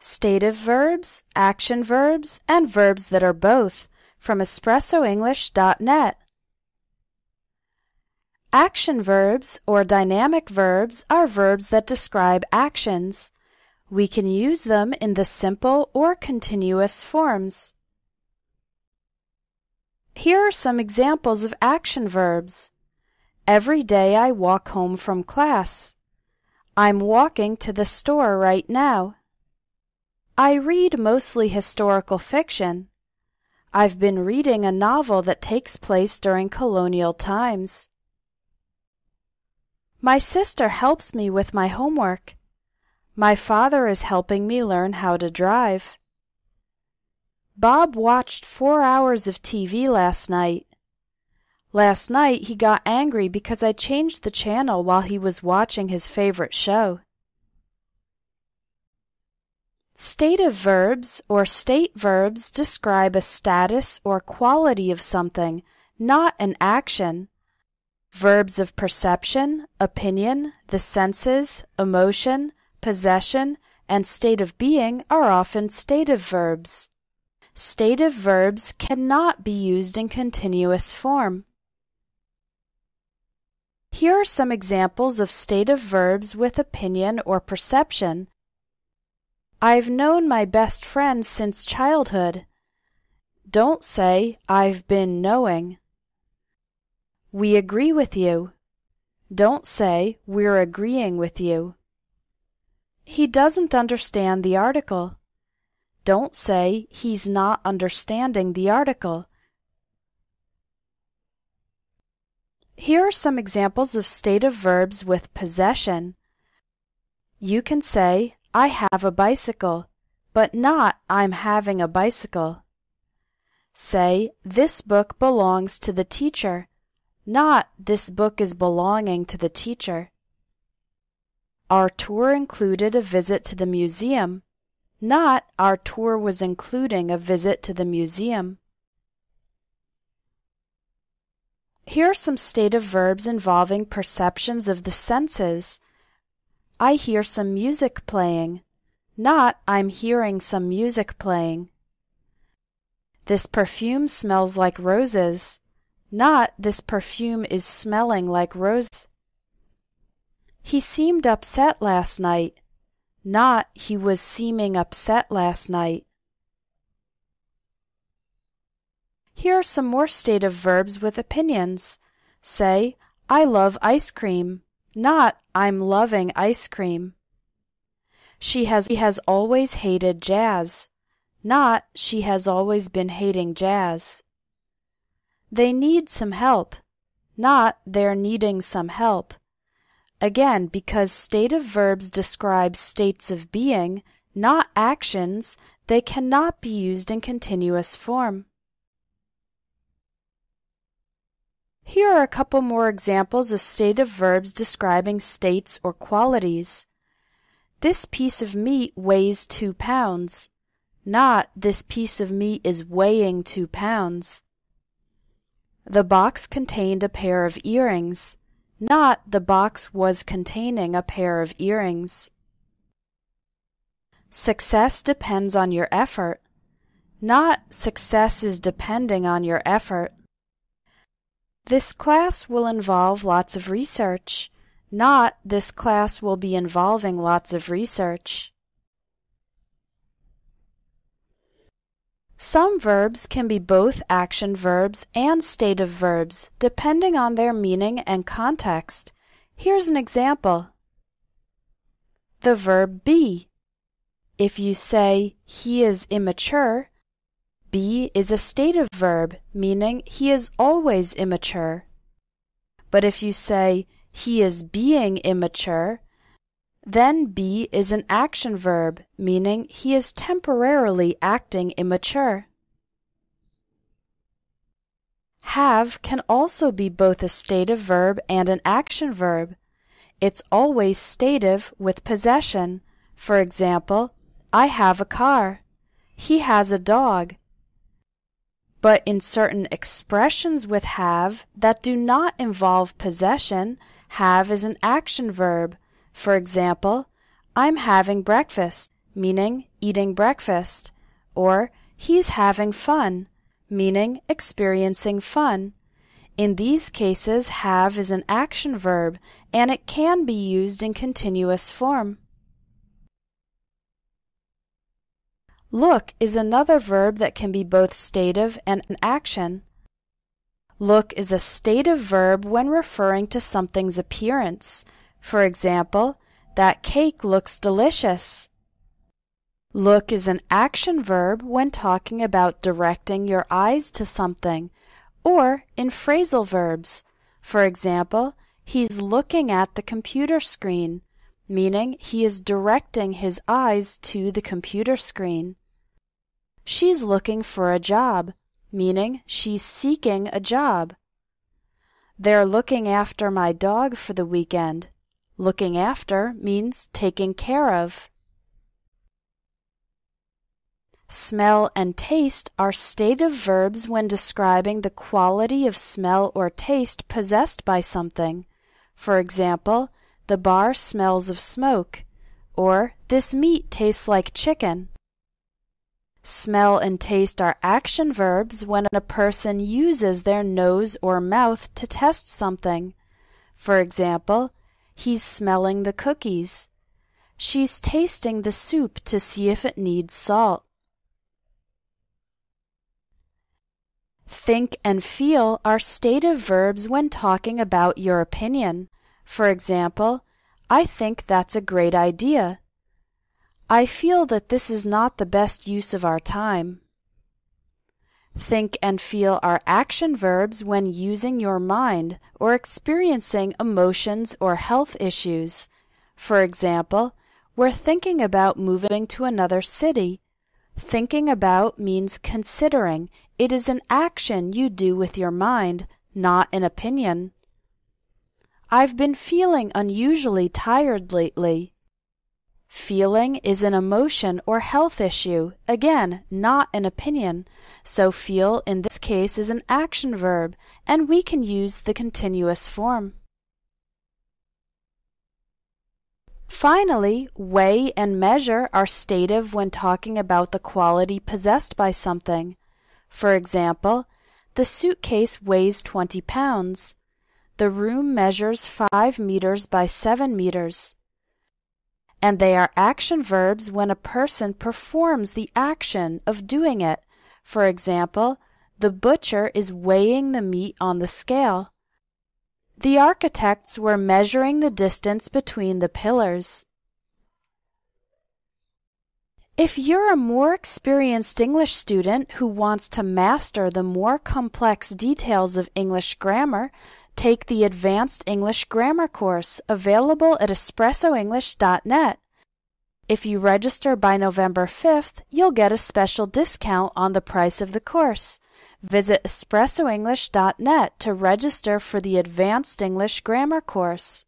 Stative verbs, action verbs, and verbs that are both from EspressoEnglish.net. Action verbs or dynamic verbs are verbs that describe actions. We can use them in the simple or continuous forms. Here are some examples of action verbs. Every day I walk home from class. I'm walking to the store right now. I read mostly historical fiction. I've been reading a novel that takes place during colonial times. My sister helps me with my homework. My father is helping me learn how to drive. Bob watched 4 hours of TV last night. Last night he got angry because I changed the channel while he was watching his favorite show. Stative verbs or state verbs describe a status or quality of something, not an action. Verbs of perception, opinion, the senses, emotion, possession, and state of being are often stative verbs. Stative verbs cannot be used in continuous form. Here are some examples of stative verbs with opinion or perception. I've known my best friend since childhood. Don't say, I've been knowing. We agree with you. Don't say, we're agreeing with you. He doesn't understand the article. Don't say, he's not understanding the article. Here are some examples of stative verbs with possession. You can say, I have a bicycle, but not I'm having a bicycle. Say, this book belongs to the teacher, not this book is belonging to the teacher. Our tour included a visit to the museum, not our tour was including a visit to the museum. Here are some stative verbs involving perceptions of the senses. I hear some music playing, not I'm hearing some music playing. This perfume smells like roses, not this perfume is smelling like roses. He seemed upset last night, not he was seeming upset last night. Here are some more stative verbs with opinions. Say, I love ice cream, not I'm loving ice cream. She has always hated jazz, not she has always been hating jazz. They need some help, not they're needing some help. Again, because stative verbs describe states of being, not actions, they cannot be used in continuous form. Here are a couple more examples of stative verbs describing states or qualities. This piece of meat weighs 2 pounds, not this piece of meat is weighing 2 pounds. The box contained a pair of earrings, not the box was containing a pair of earrings. Success depends on your effort, not success is depending on your effort. This class will involve lots of research, not this class will be involving lots of research. Some verbs can be both action verbs and stative verbs, depending on their meaning and context. Here's an example. The verb be. If you say, he is immature, be is a stative verb, meaning he is always immature. But if you say, he is being immature, then be is an action verb, meaning he is temporarily acting immature. Have can also be both a stative verb and an action verb. It's always stative with possession. For example, I have a car. He has a dog. But in certain expressions with have that do not involve possession, have is an action verb. For example, I'm having breakfast, meaning eating breakfast, or he's having fun, meaning experiencing fun. In these cases, have is an action verb, and it can be used in continuous form. Look is another verb that can be both stative and an action. Look is a stative verb when referring to something's appearance. For example, that cake looks delicious. Look is an action verb when talking about directing your eyes to something, or in phrasal verbs. For example, he's looking at the computer screen, meaning he is directing his eyes to the computer screen. She's looking for a job, meaning she's seeking a job. They're looking after my dog for the weekend. Looking after means taking care of. Smell and taste are stative verbs when describing the quality of smell or taste possessed by something. For example, the bar smells of smoke, or this meat tastes like chicken. Smell and taste are action verbs when a person uses their nose or mouth to test something. For example, he's smelling the cookies. She's tasting the soup to see if it needs salt. Think and feel are stative verbs when talking about your opinion. For example, I think that's a great idea. I feel that this is not the best use of our time. Think and feel are action verbs when using your mind or experiencing emotions or health issues. For example, we're thinking about moving to another city. Thinking about means considering. It is an action you do with your mind, not an opinion. I've been feeling unusually tired lately. Feeling is an emotion or health issue, again, not an opinion, so feel in this case is an action verb, and we can use the continuous form. Finally, weigh and measure are stative when talking about the quality possessed by something. For example, the suitcase weighs 20 pounds. The room measures 5 meters by 7 meters. And they are action verbs when a person performs the action of doing it. For example, the butcher is weighing the meat on the scale. The architects were measuring the distance between the pillars. If you're a more experienced English student who wants to master the more complex details of English grammar, take the Advanced English Grammar course available at espressoenglish.net. If you register by November 5th, you'll get a special discount on the price of the course. Visit espressoenglish.net to register for the Advanced English Grammar course.